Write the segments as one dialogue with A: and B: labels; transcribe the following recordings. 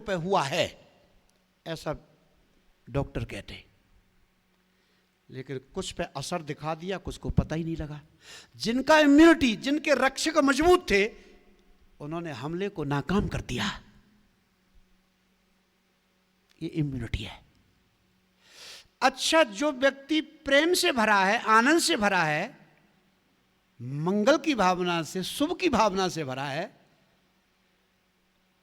A: पे हुआ है, ऐसा डॉक्टर कहते हैं। लेकिन कुछ पे असर दिखा दिया, कुछ को पता ही नहीं लगा। जिनका इम्यूनिटी, जिनके रक्षक मजबूत थे, उन्होंने हमले को नाकाम कर दिया। ये इम्यूनिटी है। अच्छा, जो व्यक्ति प्रेम से भरा है, आनंद से भरा है, मंगल की भावना से, शुभ की भावना से भरा है,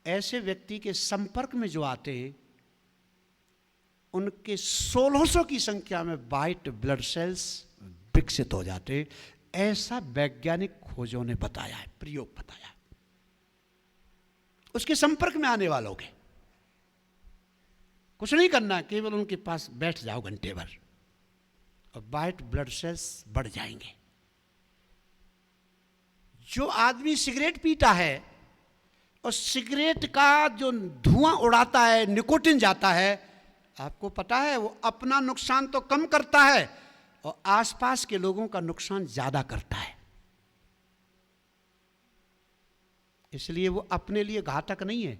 A: ऐसे व्यक्ति के संपर्क में जो आते हैं, उनके 1600 की संख्या में व्हाइट ब्लड सेल्स विकसित हो जाते। ऐसा वैज्ञानिक खोजों ने बताया है, प्रयोग बताया। उसके संपर्क में आने वालों के कुछ नहीं करना, केवल उनके पास बैठ जाओ घंटे भर और व्हाइट ब्लड सेल्स बढ़ जाएंगे। जो आदमी सिगरेट पीता है और सिगरेट का जो धुआं उड़ाता है, निकोटिन जाता है, आपको पता है वो अपना नुकसान तो कम करता है और आसपास के लोगों का नुकसान ज्यादा करता है। इसलिए वो अपने लिए घातक नहीं है,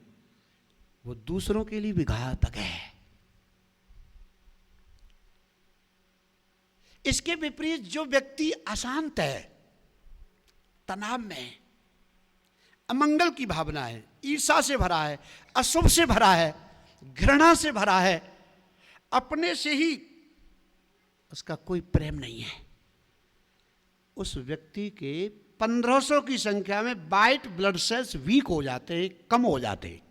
A: वो दूसरों के लिए भी घातक है। इसके विपरीत जो व्यक्ति अशांत है, तनाव में है, अमंगल की भावना है, ईर्ष्या से भरा है, अशुभ से भरा है, घृणा से भरा है, अपने से ही उसका कोई प्रेम नहीं है, उस व्यक्ति के 1500 की संख्या में व्हाइट ब्लड सेल्स वीक हो जाते हैं, कम हो जाते हैं।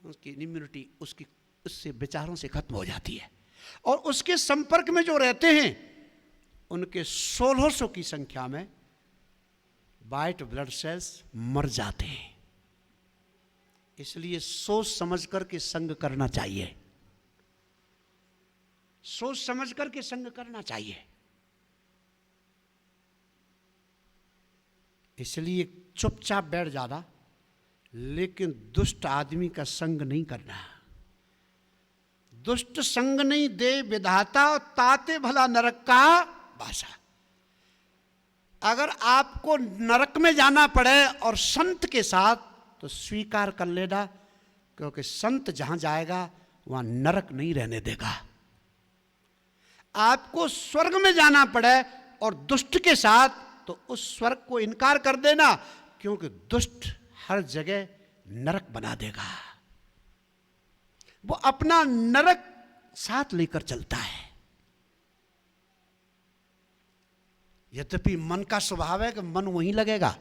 A: उसकी इम्यूनिटी उससे विचारों से खत्म हो जाती है और उसके संपर्क में जो रहते हैं उनके 1600 की संख्या में व्हाइट ब्लड सेल्स मर जाते हैं। इसलिए सोच समझ करके संग करना चाहिए, सोच समझ करके संग करना चाहिए। इसलिए चुपचाप बैठ जाना, लेकिन दुष्ट आदमी का संग नहीं करना। दुष्ट संग नहीं दे विधाता, ताते भला नरक का भाषा। अगर आपको नरक में जाना पड़े और संत के साथ, तो स्वीकार कर लेना, क्योंकि संत जहां जाएगा वहां नरक नहीं रहने देगा। आपको स्वर्ग में जाना पड़े और दुष्ट के साथ, तो उस स्वर्ग को इनकार कर देना, क्योंकि दुष्ट हर जगह नरक बना देगा। वो अपना नरक साथ लेकर चलता है। यद्यपि मन का स्वभाव है कि मन वहीं लगेगा।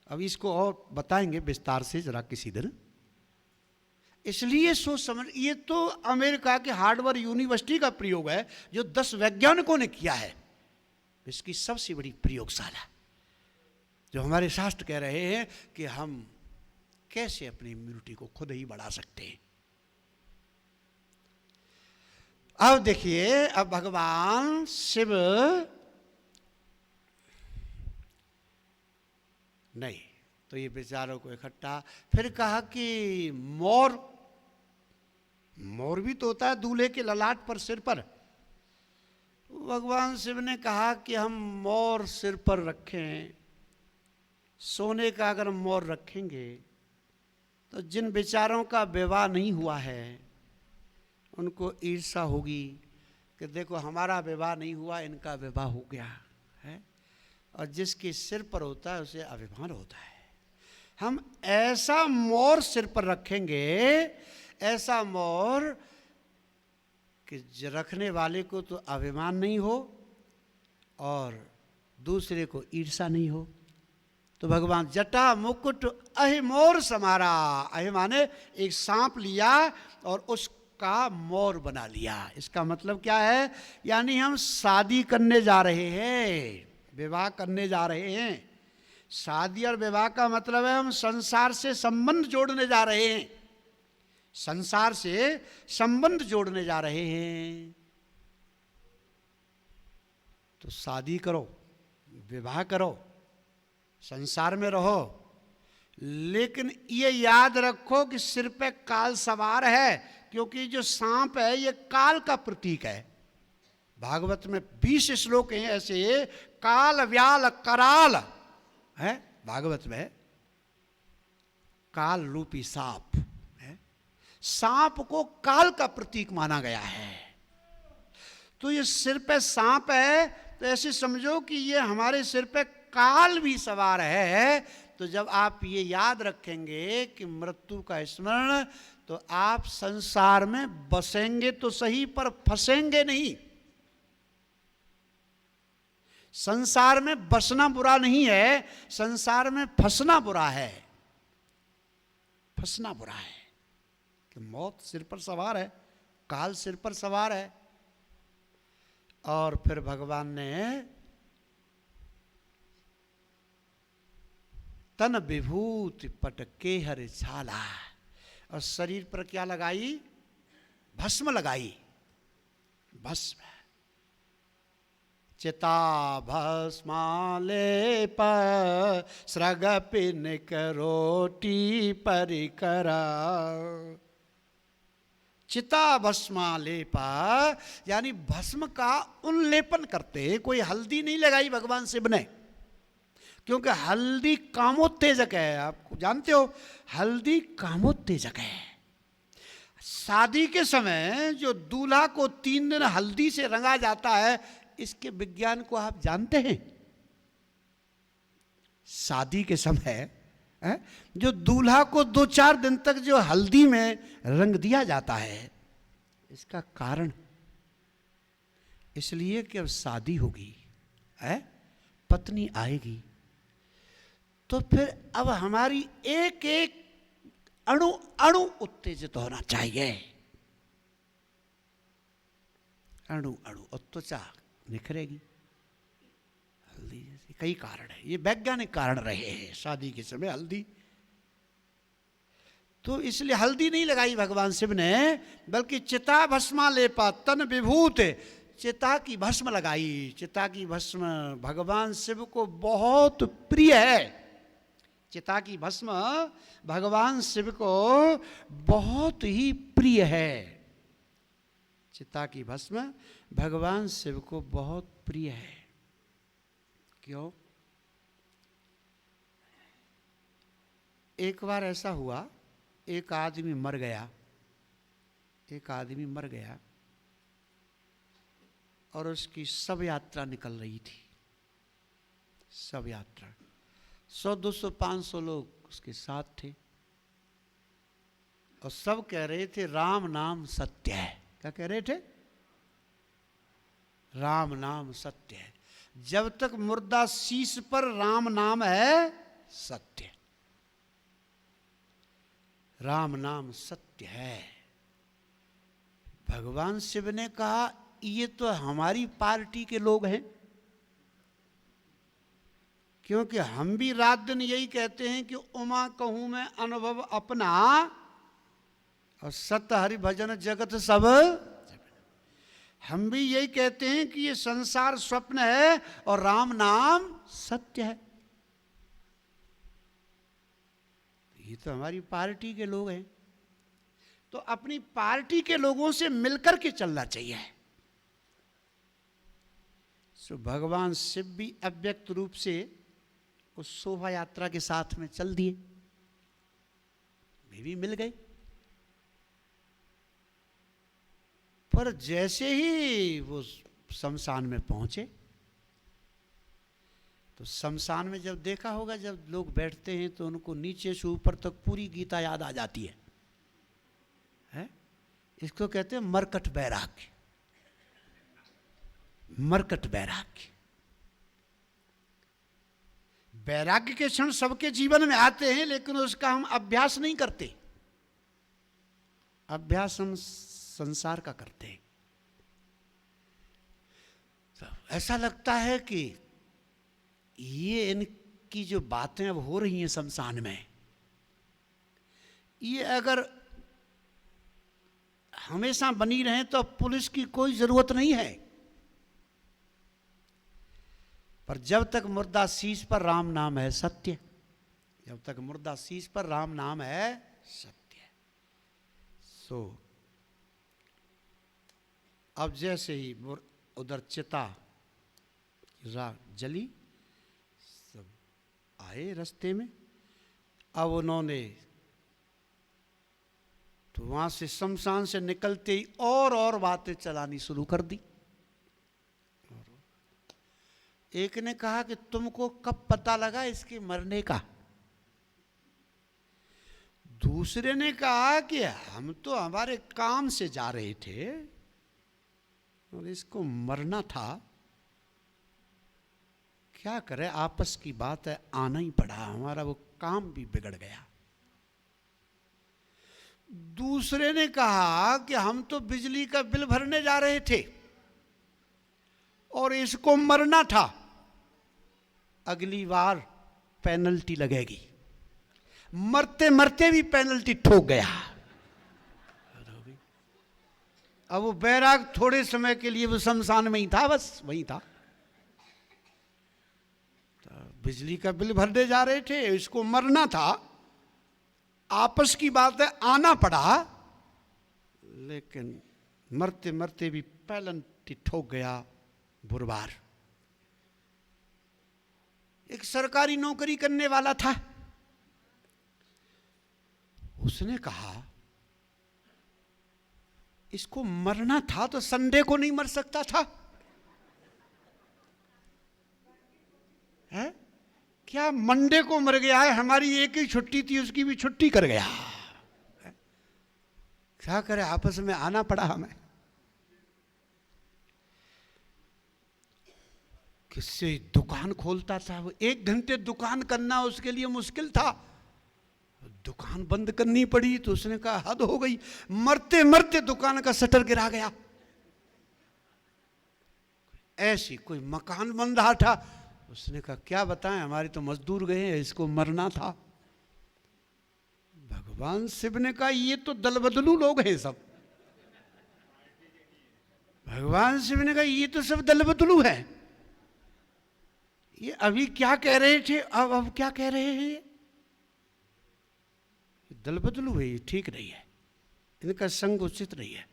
A: अब इसको और बताएंगे विस्तार से जरा किसी दिन। इसलिए सोच समझ, ये तो अमेरिका के हार्वर्ड यूनिवर्सिटी का प्रयोग है जो 10 वैज्ञानिकों ने किया है। इसकी सबसे बड़ी प्रयोगशाला, जो हमारे शास्त्र कह रहे हैं कि हम कैसे अपनी इम्यूनिटी को खुद ही बढ़ा सकते हैं। अब देखिए, अब भगवान शिव नहीं, तो ये बेचारों को इकट्ठा, फिर कहा कि मोर भी तो होता है दूल्हे के ललाट पर, सिर पर। भगवान शिव ने कहा कि हम मोर सिर पर रखें, सोने का अगर मोर रखेंगे तो जिन बेचारों का विवाह नहीं हुआ है उनको ईर्ष्या होगी कि देखो हमारा विवाह नहीं हुआ, इनका विवाह हो गया है। और जिसके सिर पर होता है उसे अभिमान होता है। हम ऐसा मोर सिर पर रखेंगे, ऐसा मोर कि रखने वाले को तो अभिमान नहीं हो और दूसरे को ईर्ष्या नहीं हो। तो भगवान जटा मुकुट अहि मोर समारा, अहि माने एक सांप लिया और उसका मोर बना लिया। इसका मतलब क्या है? यानी हम शादी करने जा रहे हैं, विवाह करने जा रहे हैं। शादी और विवाह का मतलब है हम संसार से संबंध जोड़ने जा रहे हैं, संसार से संबंध जोड़ने जा रहे हैं। तो शादी करो, विवाह करो, संसार में रहो, लेकिन ये याद रखो कि सिर पे काल सवार है, क्योंकि जो सांप है ये काल का प्रतीक है। भागवत में 20 श्लोक हैं ऐसे, काल व्याल कराल है भागवत में। काल रूपी सांप है। सांप को काल का प्रतीक माना गया है। तो ये सिर पे सांप है तो ऐसे समझो कि ये हमारे सिर पे काल भी सवार है। तो जब आप ये याद रखेंगे कि मृत्यु का स्मरण, तो आप संसार में बसेंगे तो सही पर फंसेंगे नहीं। संसार में बसना बुरा नहीं है, संसार में फंसना बुरा है। फंसना बुरा है कि मौत सिर पर सवार है, काल सिर पर सवार है। और फिर भगवान ने तन विभूति पटके हर छाला, और शरीर पर क्या लगाई? भस्म लगाई। भस्म। चिता भस्मालेप सृग पिनक रोटी परिकरा। चिता भस्मालेपा यानी भस्म का उन्लेपन करते। कोई हल्दी नहीं लगाई भगवान शिव ने, क्योंकि हल्दी कामोत्तेजक है। आप जानते हो हल्दी कामोत्तेजक है। शादी के समय जो दूल्हा को 3 दिन हल्दी से रंगा जाता है, इसके विज्ञान को आप जानते हैं? शादी के समय जो दूल्हा को 2-4 दिन तक जो हल्दी में रंग दिया जाता है, इसका कारण इसलिए कि अब शादी होगी, पत्नी आएगी, तो फिर अब हमारी एक एक अणु अणु उत्तेजित होना चाहिए। अणु अणु, और त्वचा निखरेगी। हल्दी जैसे कई कारण है, ये वैज्ञानिक कारण रहे हैं शादी के समय हल्दी। तो इसलिए हल्दी नहीं लगाई भगवान शिव ने, बल्कि चिता भस्मा लेपा तन विभूत, चिता की भस्म लगाई। चिता की भस्म भगवान शिव को बहुत प्रिय है। चिता की भस्म भगवान शिव को बहुत ही प्रिय है। चिता की भस्म भगवान शिव को बहुत प्रिय है। क्यों? एक बार ऐसा हुआ, एक आदमी मर गया। एक आदमी मर गया और उसकी शव यात्रा निकल रही थी। शव यात्रा 100, 200, 500 लोग उसके साथ थे, और सब कह रहे थे राम नाम सत्य है। क्या कह रहे थे? राम नाम सत्य है। जब तक मुर्दा शीश पर राम नाम है, सत्य। राम नाम सत्य है। भगवान शिव ने कहा ये तो हमारी पार्टी के लोग हैं, क्योंकि हम भी रात दिन यही कहते हैं कि उमा कहूं मैं अनुभव अपना, और सत्य हरि भजन जगत सब। हम भी यही कहते हैं कि ये संसार स्वप्न है और राम नाम सत्य है। ये तो हमारी पार्टी के लोग हैं, तो अपनी पार्टी के लोगों से मिलकर के चलना चाहिए। सो भगवान शिव भी अव्यक्त रूप से उस शोभा यात्रा के साथ में चल दिए, वे भी मिल गए। पर जैसे ही वो शमशान में पहुंचे, तो शमशान में जब देखा होगा, जब लोग बैठते हैं तो उनको नीचे से ऊपर तक पूरी गीता याद आ जाती है, हैं? इसको कहते हैं मरकट वैराग्य। मरकट वैराग्य। वैराग्य के क्षण सबके जीवन में आते हैं, लेकिन उसका हम अभ्यास नहीं करते। अभ्यास हम संसार का करते हैं। तो ऐसा लगता है कि ये इनकी जो बातें अब हो रही हैं शमशान में, ये अगर हमेशा बनी रहें तो पुलिस की कोई जरूरत नहीं है। पर जब तक मुर्दा शीश पर राम नाम है सत्य, जब तक मुर्दा शीश पर राम नाम है सत्य। सो अब जैसे ही उधर चिता जली, सब आए रास्ते में। अब उन्होंने तो वहां से शमशान से निकलते ही और बातें चलानी शुरू कर दी। एक ने कहा कि तुमको कब पता लगा इसके मरने का? दूसरे ने कहा कि हम तो हमारे काम से जा रहे थे और इसको मरना था, क्या करे, आपस की बात है, आना ही पड़ा, हमारा वो काम भी बिगड़ गया। दूसरे ने कहा कि हम तो बिजली का बिल भरने जा रहे थे और इसको मरना था, अगली बार पेनल्टी लगेगी। मरते मरते भी पेनल्टी ठोक गया। अब वो बैराग थोड़े समय के लिए वो शमशान में ही था, बस वही था। तो बिजली का बिल भरने जा रहे थे, इसको मरना था, आपस की बात है, आना पड़ा, लेकिन मरते मरते भी पेनल्टी ठोक गया बुरबार। एक सरकारी नौकरी करने वाला था, उसने कहा इसको मरना था तो संडे को नहीं मर सकता था? है क्या मंडे को मर गया है? हमारी एक ही छुट्टी थी, उसकी भी छुट्टी कर गया। क्या करे, आपस में आना पड़ा हमें। किससे दुकान खोलता था वो, 1 घंटे दुकान करना उसके लिए मुश्किल था, दुकान बंद करनी पड़ी। तो उसने कहा हद हो गई, मरते मरते दुकान का शटर गिरा गया। ऐसी कोई मकान बन रहा था, उसने कहा क्या बताएं, हमारे तो मजदूर गए हैं, इसको मरना था। भगवान शिव ने कहा ये तो दल बदलू लोग हैं सब। भगवान शिव ने कहा ये तो सब दल बदलू हैं, ये अभी क्या कह रहे थे, अब क्या कह रहे हैं, ये दल बदलू है, ये ठीक नहीं है, इनका संग उचित नहीं है।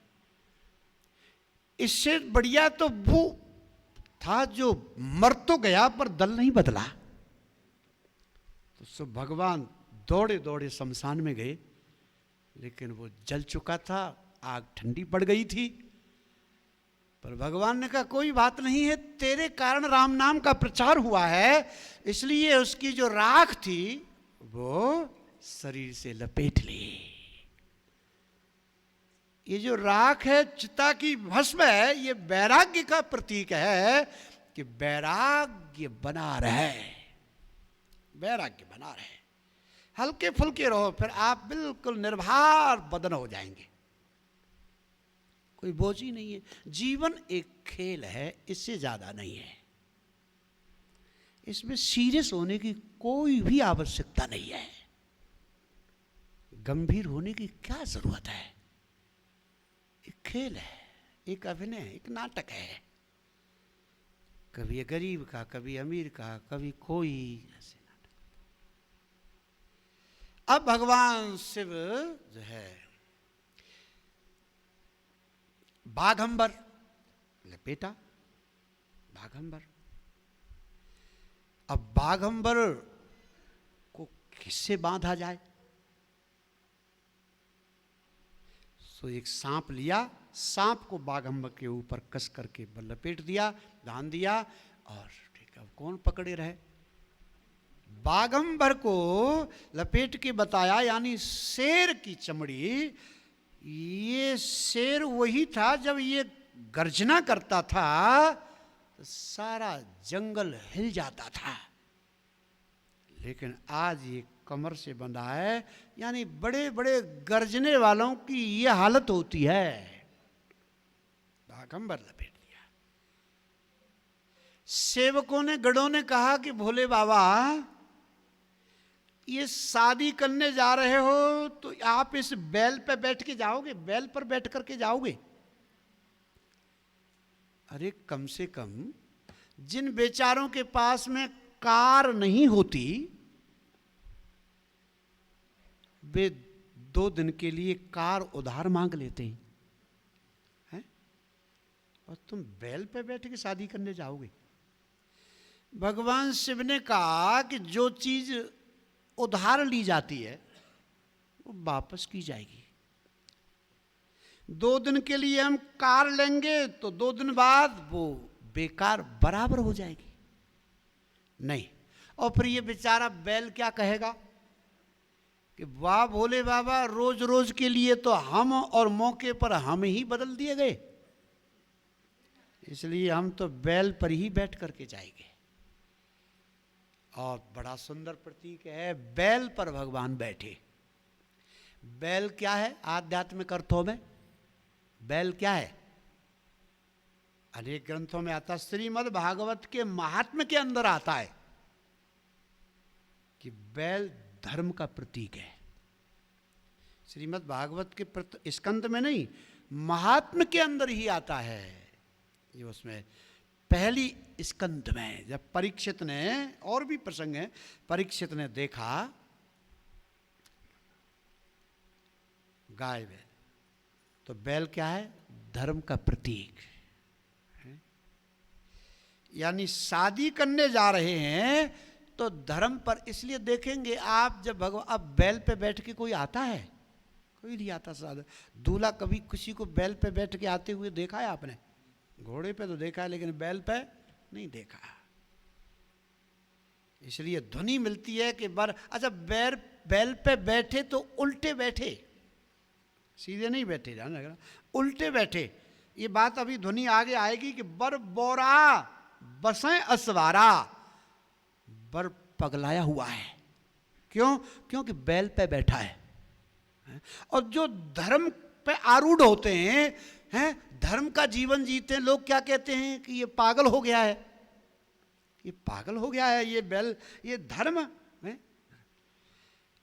A: इससे बढ़िया तो वो था जो मर तो गया पर दल नहीं बदला। तो सब भगवान दौड़े दौड़े शमशान में गए, लेकिन वो जल चुका था, आग ठंडी पड़ गई थी। पर भगवान ने कहा कोई बात नहीं है, तेरे कारण राम नाम का प्रचार हुआ है, इसलिए उसकी जो राख थी वो शरीर से लपेट ली। ये जो राख है, चिता की भस्म है, ये वैराग्य का प्रतीक है कि वैराग्य बना रहे, वैराग्य बना रहे। हल्के फुल्के रहो, फिर आप बिल्कुल निर्भर बदन हो जाएंगे, कोई बोझ ही नहीं है। जीवन एक खेल है, इससे ज्यादा नहीं है, इसमें सीरियस होने की कोई भी आवश्यकता नहीं है, गंभीर होने की क्या जरूरत है। एक खेल है, एक अभिनय, एक नाटक है, कभी गरीब का, कभी अमीर का, कभी कोई ऐसे नाटक। अब भगवान शिव जो है बाघंबर लपेटा, बाघंबर। अब बाघंबर को किससे बांधा जाए? तो एक सांप लिया, सांप को बाघंबर के ऊपर कस करके लपेट दिया, बांध दिया, और ठीक है, अब कौन पकड़े रहे। बाघंबर को लपेट के बताया, यानी शेर की चमड़ी, ये शेर वही था जब ये गर्जना करता था तो सारा जंगल हिल जाता था, लेकिन आज ये कमर से बंधा है, यानी बड़े बड़े गर्जने वालों की ये हालत होती है। बाघंबर लपेट दिया। सेवकों ने, गढ़ों ने कहा कि भोले बाबा ये शादी करने जा रहे हो तो आप इस बैल पे बैठ के जाओगे, बैल पर बैठ करके जाओगे? अरे कम से कम जिन बेचारों के पास में कार नहीं होती, वे 2 दिन के लिए कार उधार मांग लेते हैं, और तुम बैल पे बैठ के शादी करने जाओगे? भगवान शिव ने कहा कि जो चीज उधार ली जाती है वो वापस की जाएगी, 2 दिन के लिए हम कार लेंगे तो 2 दिन बाद वो बेकार बराबर हो जाएगी, नहीं। और फिर ये बेचारा बैल क्या कहेगा कि वाह भोले बाबा, रोज रोज के लिए तो हम और मौके पर हम ही बदल दिए गए, इसलिए हम तो बैल पर ही बैठ करके जाएंगे। और बड़ा सुंदर प्रतीक है, बैल पर भगवान बैठे। बैल क्या है आध्यात्मिक अर्थों में? बैल क्या है? अनेक ग्रंथों में आता, श्रीमद् भागवत के महात्म्य के अंदर आता है कि बैल धर्म का प्रतीक है। श्रीमद् भागवत के स्कंद में नहीं, महात्म्य के अंदर ही आता है ये। उसमें पहली स्कंद में जब परीक्षित ने, और भी प्रसंग है, परीक्षित ने देखा गाय बैल, तो बैल क्या है? धर्म का प्रतीक है। यानी शादी करने जा रहे हैं तो धर्म पर, इसलिए देखेंगे आप जब भगवान, अब बैल पे बैठ के कोई आता है? कोई नहीं आता। साधा दूल्हा कभी किसी को बैल पे बैठ के आते हुए देखा है आपने? घोड़े पे तो देखा है, लेकिन बैल पे नहीं देखा। इसलिए ध्वनि मिलती है कि अच्छा बैल पे बैठे तो उल्टे बैठे, सीधे नहीं बैठे, जाना उल्टे बैठे। ये बात अभी ध्वनि आगे आएगी कि बर बोरा बसें असवारा, बर पगलाया हुआ है। क्यों? क्योंकि बैल पे बैठा है। और जो धर्म पे आरूढ़ होते हैं, धर्म का जीवन जीते हैं, लोग क्या कहते हैं कि ये पागल हो गया है, ये पागल हो गया है, ये बैल, ये धर्म है।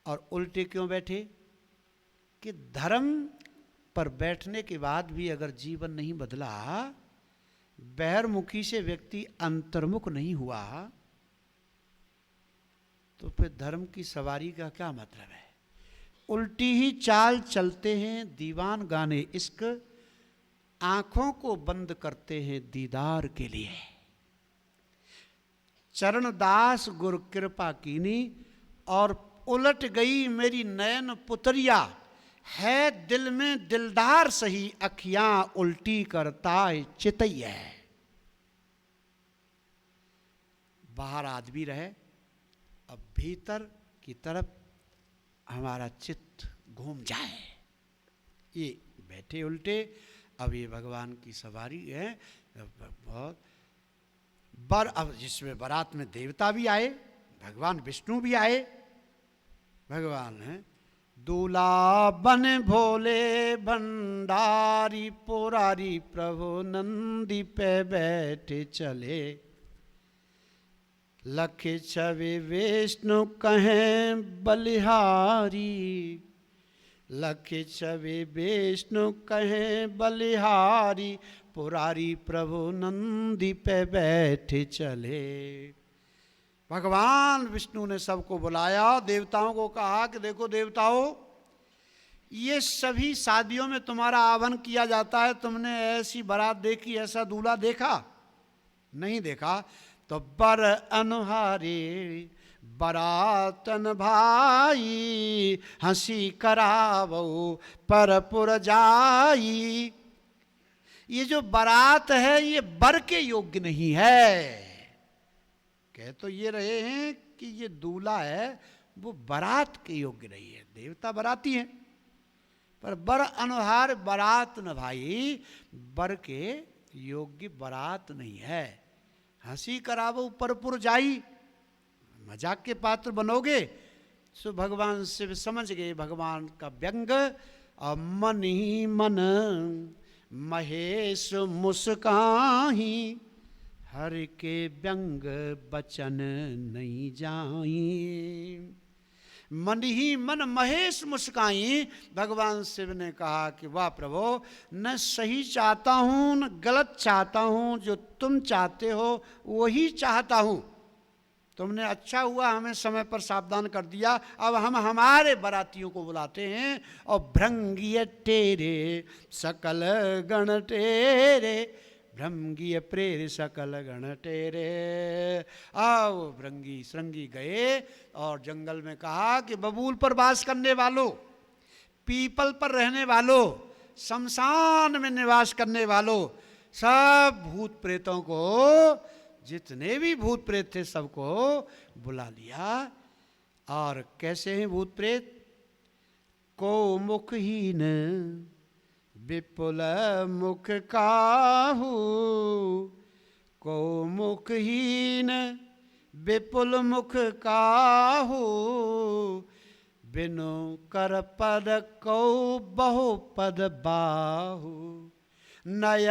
A: और उल्टे क्यों बैठे? कि धर्म पर बैठने के बाद भी अगर जीवन नहीं बदला, बहिर्मुखी से व्यक्ति अंतर्मुख नहीं हुआ, तो फिर धर्म की सवारी का क्या मतलब है? उल्टी ही चाल चलते हैं दीवान गाने इश्क, आंखों को बंद करते हैं दीदार के लिए। चरण दास गुरु कृपा कीनी, और उलट गई मेरी नयन पुतरिया, है दिल में दिलदार सही, अखियां उल्टी करता है चितैया। बाहर आदमी रहे, अब भीतर की तरफ हमारा चित्त घूम जाए। ये बैठे उल्टे, अब ये भगवान की सवारी है बहुत। अब जिसमें बारात में देवता भी आए, भगवान विष्णु भी आए, भगवान है दूल्हा बन भोले भंडारी पुरारी, प्रभु नंदी पे बैठे चले, लख छवि विष्णु कहें बलिहारी, लख छवि विष्णु कहें बलिहारी, पुरारी प्रभु नंदी पे बैठे चले। भगवान विष्णु ने सबको बुलाया, देवताओं को कहा कि देखो देवताओं, ये सभी शादियों में तुम्हारा आह्वान किया जाता है, तुमने ऐसी बारात देखी, ऐसा दूल्हा देखा? नहीं देखा। तो बर अनुहारे बरातन भाई, हंसी करावो परपुर जाई। ये जो बारात है ये बर के योग्य नहीं है। कह तो ये रहे हैं कि ये दूल्हा है वो बारात के योग्य नहीं है। देवता बाराती हैं, पर बर अनुहार बारात न भाई, बर के योग्य बारात नहीं है। हंसी करावो परपुर जाई, मजाक के पात्र बनोगे। सो भगवान शिव समझ गए भगवान का व्यंग, और मन ही मन महेश मुस्काही, हर के व्यंग बचन नहीं जाई। मन ही मन महेश मुस्काई। भगवान शिव ने कहा कि वाह प्रभु, न सही चाहता हूँ न गलत चाहता हूँ, जो तुम चाहते हो वही चाहता हूँ। तुमने अच्छा हुआ हमें समय पर सावधान कर दिया। अब हम हमारे बारातियों को बुलाते हैं, और भृंगिय टेरे सकल गण टेरे, भृंगिय प्रेर सकल गण टेरे। आओ भृंगी श्रृंगी गए और जंगल में कहा कि बबूल पर वास करने वालों, पीपल पर रहने वालों, शमशान में निवास करने वालों, सब भूत प्रेतों को, जितने भी भूत प्रेत थे सबको बुला लिया। और कैसे हैं भूत प्रेत? को मुखहीन विपुल मुख काहू, को मुखहीन विपुल मुख काहू, बिनु कर पद को बहु पद बाहु, नय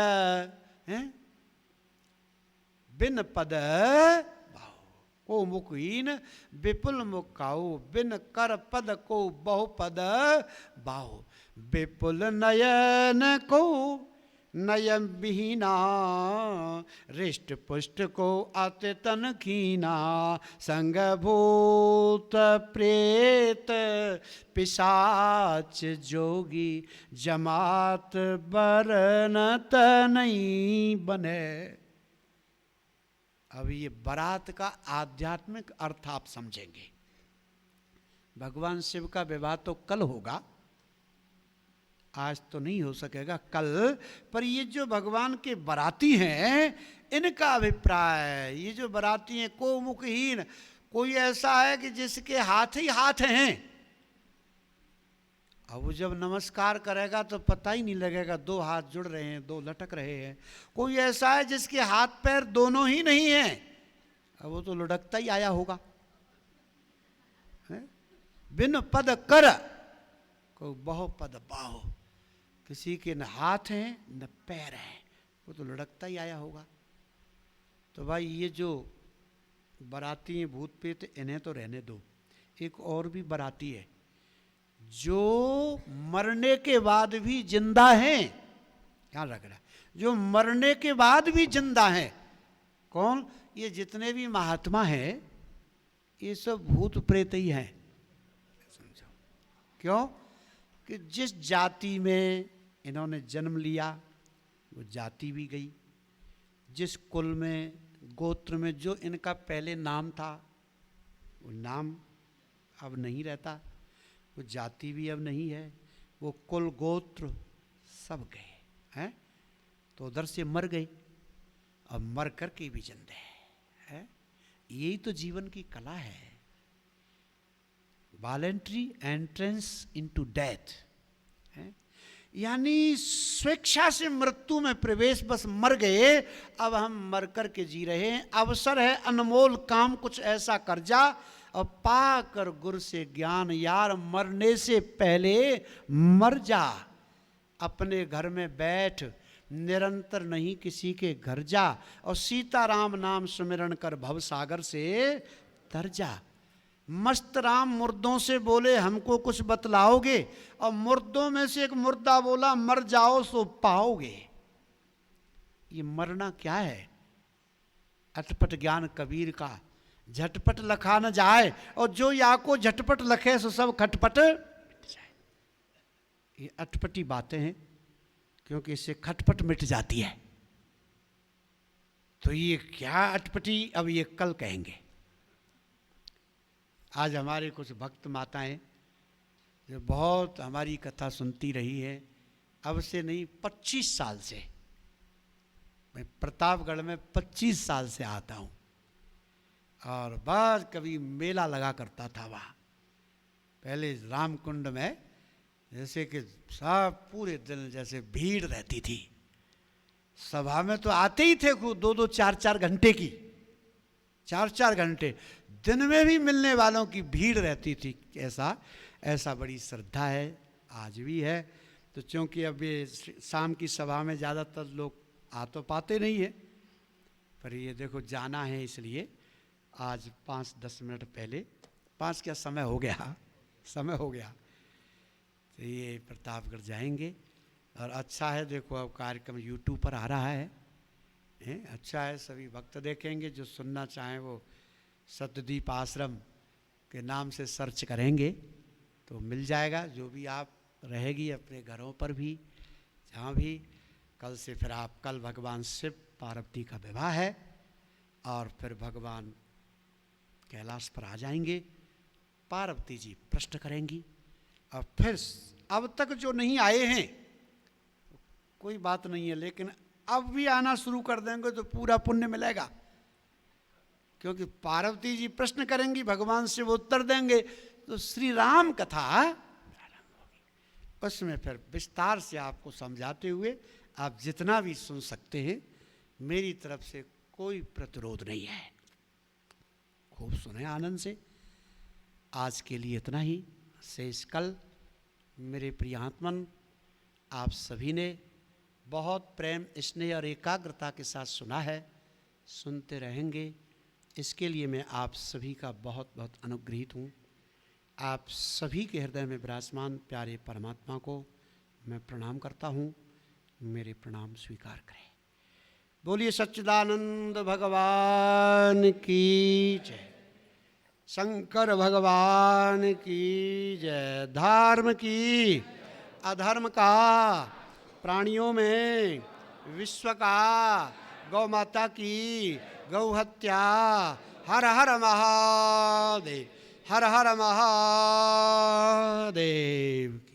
A: बिन पद बाहु, को मुखहीन विपुल मुख काहू, बिन कर पद को बहु पद बाहु, विपुल नयन को नयन विहीना, रिष्ट पुष्ट को अति तन कीना, संग भूत प्रेत पिशाच जोगी, जमात बरनत नहीं बने। अब ये बारात का आध्यात्मिक अर्थ आप समझेंगे। भगवान शिव का विवाह तो कल होगा, आज तो नहीं हो सकेगा, कल। पर ये जो भगवान के बाराती हैं, इनका अभिप्राय, ये जो बाराती हैं, को मुखहीन, कोई ऐसा है कि जिसके हाथ ही हाथ हैं। अब वो जब नमस्कार करेगा तो पता ही नहीं लगेगा दो हाथ जुड़ रहे हैं, दो लटक रहे हैं। कोई ऐसा है जिसके हाथ पैर दोनों ही नहीं हैं, अब वो तो लुढ़कता ही आया होगा। बिन पद कर को बहु पद बाहो, किसी के न हाथ हैं न पैर हैं, वो तो लुढ़कता ही आया होगा। तो भाई ये जो बाराती हैं भूत प्रेत, इन्हें तो रहने दो। एक और भी बाराती है जो मरने के बाद भी जिंदा हैं, ध्यान रखना, जो मरने के बाद भी जिंदा हैं। कौन? ये जितने भी महात्मा हैं, ये सब भूत प्रेत ही हैं। समझो क्यों? कि जिस जाति में इन्होंने जन्म लिया वो जाति भी गई, जिस कुल में गोत्र में जो इनका पहले नाम था वो नाम अब नहीं रहता, वो जाति भी अब नहीं है, वो कुल गोत्र सब गए हैं। तो उधर से मर गए, अब मर कर के भी जिंदे हैं। यही तो जीवन की कला है, वॉलेंट्री एंट्रेंस इनटू डेथ। यानी स्वेच्छा से मृत्यु में प्रवेश, बस मर गए, अब हम मर कर के जी रहे हैं। अवसर है अनमोल, काम कुछ ऐसा कर जा और पा कर गुर से ज्ञान, यार मरने से पहले मर जा। अपने घर में बैठ, निरंतर नहीं किसी के घर जा, और सीताराम नाम सुमिरन कर भव सागर से तर जा। मस्त राम मुर्दों से बोले हमको कुछ बतलाओगे, और मुर्दों में से एक मुर्दा बोला मर जाओ सो पाओगे। ये मरना क्या है? अटपट ज्ञान कबीर का, झटपट लखा न जाए, और जो या को झटपट लखे सो सब खटपट जाए। ये अटपटी बातें हैं, क्योंकि इससे खटपट मिट जाती है। तो ये क्या अटपटी, अब ये कल कहेंगे। आज हमारे कुछ भक्त माताएं जो बहुत हमारी कथा सुनती रही है, अब से नहीं 25 साल से, मैं प्रतापगढ़ में 25 साल से आता हूँ, और बाद कभी मेला लगा करता था वहाँ। पहले रामकुंड में जैसे कि सब पूरे दिन जैसे भीड़ रहती थी, सभा में तो आते ही थे खूब, 2-2 4-4 घंटे की, 4-4 घंटे दिन में भी मिलने वालों की भीड़ रहती थी। ऐसा बड़ी श्रद्धा है, आज भी है। तो चूँकि अब ये शाम की सभा में ज़्यादातर लोग आ तो पाते नहीं है, पर ये देखो जाना है, इसलिए आज 5-10 मिनट पहले, 5 क्या समय हो गया, तो ये प्रतापगढ़ जाएंगे। और अच्छा है, देखो अब कार्यक्रम यूट्यूब पर आ रहा है, अच्छा है, सभी भक्त देखेंगे। जो सुनना चाहें वो सतदीप आश्रम के नाम से सर्च करेंगे तो मिल जाएगा। जो भी आप रहेगी अपने घरों पर भी, जहाँ भी। कल से फिर आप, कल भगवान शिव पार्वती का विवाह है, और फिर भगवान कैलाश पर आ जाएंगे, पार्वती जी प्रश्न करेंगी। और फिर अब तक जो नहीं आए हैं कोई बात नहीं है, लेकिन अब भी आना शुरू कर देंगे तो पूरा पुण्य मिलेगा, क्योंकि पार्वती जी प्रश्न करेंगी, भगवान से वो उत्तर देंगे, तो श्री राम कथा उसमें फिर विस्तार से आपको समझाते हुए आप जितना भी सुन सकते हैं, मेरी तरफ से कोई प्रतिरोध नहीं है। खूब सुने आनंद से। आज के लिए इतना ही। शेष कल मेरे प्रियात्मन आप सभी ने बहुत प्रेम, स्नेह और एकाग्रता के साथ सुना है, सुनते रहेंगे, इसके लिए मैं आप सभी का बहुत बहुत अनुग्रहित हूँ। आप सभी के हृदय में विराजमान प्यारे परमात्मा को मैं प्रणाम करता हूँ, मेरे प्रणाम स्वीकार करें। बोलिए सच्चिदानंद भगवान की जय, शंकर भगवान की जय। धर्म की अधर्म का प्राणियों में विश्व का, गौ माता की गौ हत्या, हर हर महादेव, हर हर महादेव की।